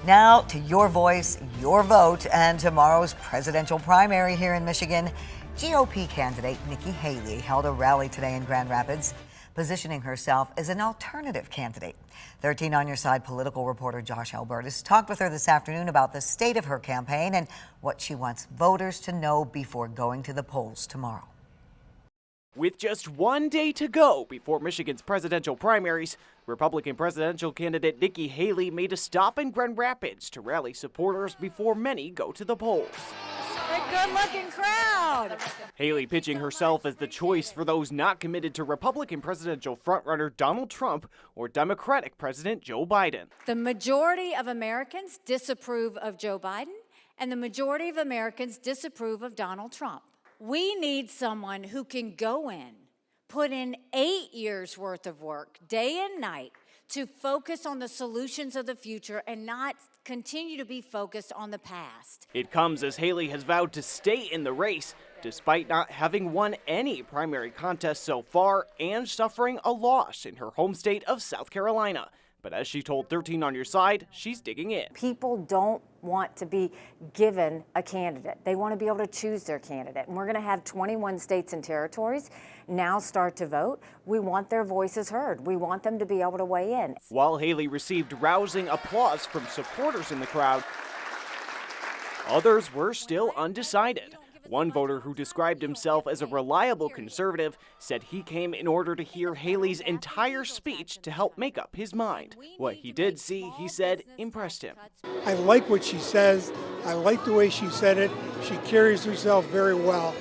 Now to your voice, your vote, and tomorrow's presidential primary here in Michigan. GOP candidate Nikki Haley held a rally today in Grand Rapids, positioning herself as an alternative candidate. 13 On Your Side political reporter Josh Albertus talked with her this afternoon about the state of her campaign and what she wants voters to know before going to the polls tomorrow. With just 1 day to go before Michigan's presidential primaries, Republican presidential candidate Nikki Haley made a stop in Grand Rapids to rally supporters before many go to the polls. A good-looking crowd. Haley pitching herself as the choice for those not committed to Republican presidential frontrunner Donald Trump or Democratic President Joe Biden. The majority of Americans disapprove of Joe Biden, and the majority of Americans disapprove of Donald Trump. We need someone who can go in, put in 8 years worth of work, day and night, to focus on the solutions of the future and not continue to be focused on the past. It comes as Haley has vowed to stay in the race, despite not having won any primary contest so far and suffering a loss in her home state of South Carolina. But as she told 13 On Your Side, she's digging in. People don't want to be given a candidate. They want to be able to choose their candidate. And we're going to have 21 states and territories now start to vote. We want their voices heard. We want them to be able to weigh in. While Haley received rousing applause from supporters in the crowd, others were still undecided. One voter who described himself as a reliable conservative said he came in order to hear Haley's entire speech to help make up his mind. What he did see, he said, impressed him. I like what she says. I like the way she said it. She carries herself very well.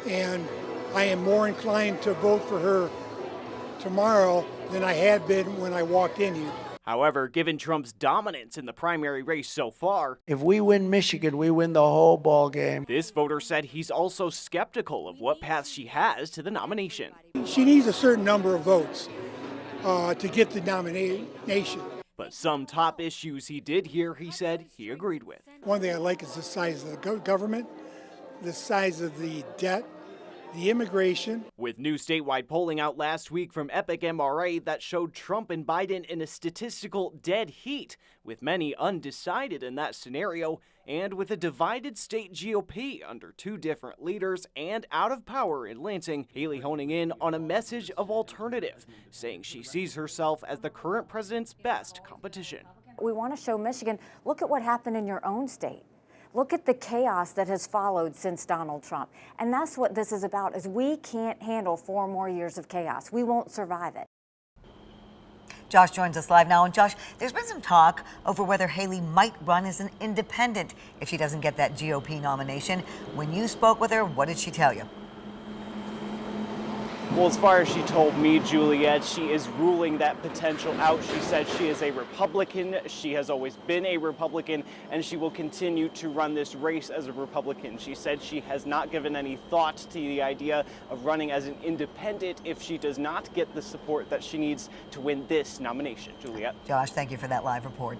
And I am more inclined to vote for her tomorrow than I had been when I walked in here. However, given Trump's dominance in the primary race so far, if we win Michigan, we win the whole ball game. This voter said he's also skeptical of what path she has to the nomination. She needs a certain number of votes to get the nomination. But some top issues he did hear, he said he agreed with. One thing I like is the size of the government, the size of the debt, the immigration. With new statewide polling out last week from Epic MRA that showed Trump and Biden in a statistical dead heat, with many undecided in that scenario, and with a divided state GOP under two different leaders and out of power in Lansing, Haley honing in on a message of alternative, saying she sees herself as the current president's best competition. We want to show Michigan, look at what happened in your own state. Look at the chaos that has followed since Donald Trump. And that's what this is about, is we can't handle 4 more years of chaos. We won't survive it. Josh joins us live now. And Josh, there's been some talk over whether Haley might run as an independent if she doesn't get that GOP nomination. When you spoke with her, what did she tell you? Well, as far as she told me, Juliet, she is ruling that potential out. She said she is a Republican. She has always been a Republican, and she will continue to run this race as a Republican. She said she has not given any thought to the idea of running as an independent if she does not get the support that she needs to win this nomination. Juliet. Josh, thank you for that live report.